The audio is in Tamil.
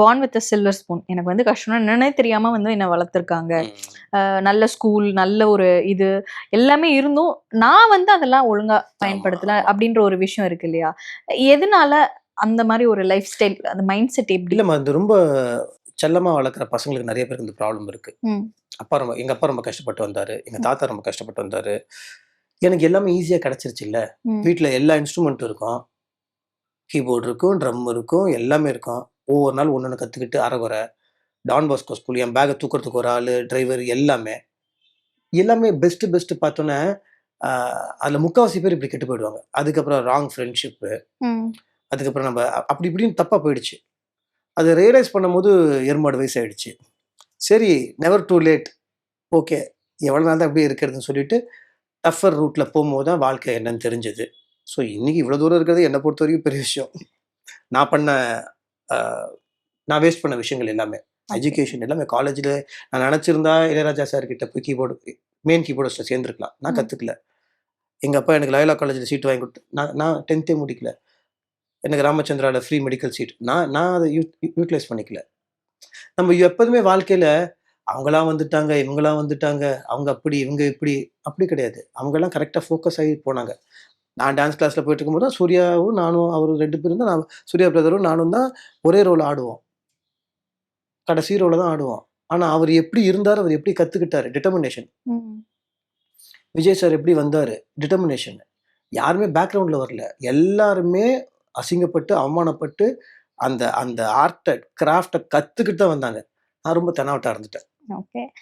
Born with silver spoon. எனக்கு வந்து கஷ்டம்னா என்னன்னே தெரியாம வந்து என்ன வளர்த்துருக்காங்க. நல்ல ஸ்கூல், நல்ல ஒரு இது எல்லாமே இருந்தும் நான் வந்து அதெல்லாம் ஒழுங்கா பயன்படுத்தல அப்படின்ற ஒரு விஷயம் இருக்கு இல்லையா? எதனால அந்த மாதிரி ஒரு லைஃப் ஸ்டைல், அந்த மைண்ட் செட் எப்படி? இல்லம்மா, அது ரொம்ப செல்லமா வளர்க்குற பசங்களுக்கு நிறைய பேருக்கு இந்த ப்ராப்ளம் இருக்கு. எங்க அப்பா ரொம்ப கஷ்டப்பட்டு வந்தாரு. எங்க தாத்தா ரொம்ப கஷ்டப்பட்டு வந்தாரு. எனக்கு எல்லாமே ஈஸியா கிடைச்சிருச்சு இல்ல. வீட்ல எல்லா இன்ஸ்ட்ருமெண்ட்டும் இருக்கும். கீபோர்டு இருக்கும், ட்ரம் இருக்கும், எல்லாமே இருக்கும். ஒவ்வொரு நாள் ஒண்ணொண்ணு கத்துக்கிட்டு அரைகுறை. டான் பாஸ்கோ ஸ்கூல், என் பேக்க தூக்குறதுக்கு ஒரு ஆளு, டிரைவர் எல்லாமே. எல்லாமே பெஸ்ட் பார்த்தோன்னே, அதுல முக்காவாசி பேர் இப்படி கெட்டு போயிடுவாங்க. அதுக்கப்புறம் ராங் ஃப்ரெண்ட்ஷிப்பு. அதுக்கப்புறம் நம்ம அப்படி இப்படின்னு தப்பா போயிடுச்சு. அத ரியலைஸ் பண்ணும்போது எருமாடு வயசாயிடுச்சு. சரி, நெவர் டூ லேட். ஓகே. எவ்வளோ நாள் தான் அப்படியே இருக்கிறதுன்னு சொல்லிட்டு, டஃப்பர் ரூட்ல போம்போது தான் வாழ்க்கை என்னன்னு தெரிஞ்சது. ஸோ இன்னைக்கு இவ்வளோ தூரம் இருக்கிறது என்னை பொறுத்தவரைக்கும் பெரிய விஷயம். நான் பண்ண அ நான் வேஸ்ட் பண்ண விஷயங்கள் எல்லாமே. எஜுகேஷன் எல்லாமே காலேஜ்ல நான் நினச்சிருந்தா இளையராஜா சார் கிட்ட போய் மெயின் கீபோர்டிஸ்ட்ல சேர்ந்துருக்கலாம். நான் கத்துக்கல. எங்க அப்பா எனக்கு லயோலா காலேஜ்ல சீட் வாங்கி குடுத்து நான் 10த்தே முடிக்கல. எனக்கு ராமச்சந்திரால ஃப்ரீ மெடிக்கல் சீட். நான் நான் அத யூட்டிலைஸ் பண்ணிக்கல. நம்ம எப்போதுமே வாழ்க்கையில அவங்களா வந்துட்டாங்க, இவங்களா வந்துட்டாங்க, அவங்க அப்படி, இவங்க இப்படி, அப்படி கிடையாது. அவங்கலாம் கரெக்ட்டா ஃபோக்கஸ் ஆகி போனாங்க. நான் டான்ஸ் கிளாஸ்ல போயிட்டு இருக்கும்போது தான் சூர்யாவும் நானும் அவரும் 2 பேரும் தான் சூர்யா பிரதரும் நானும் தான் ஒரே ரோல் ஆடுவோம். கடைசி ரோல தான் ஆடுவோம். ஆனா அவர் எப்படி இருந்தாரு, அவர் எப்படி கத்துக்கிட்டாரு, டிட்டர்மினேஷன். விஜய் சார் எப்படி வந்தாரு, டிட்டர்மினேஷன். யாருமே பேக்ரவுண்ட்ல வரல. எல்லாருமே அசிங்கப்பட்டு, அவமானப்பட்டு அந்த அந்த ஆர்ட்ட, கிராஃப்ட்ட கத்துக்கிட்டு தான் வந்தாங்க. நான் ரொம்ப தெனாவட்டா இருந்துட்டேன். ஓகே.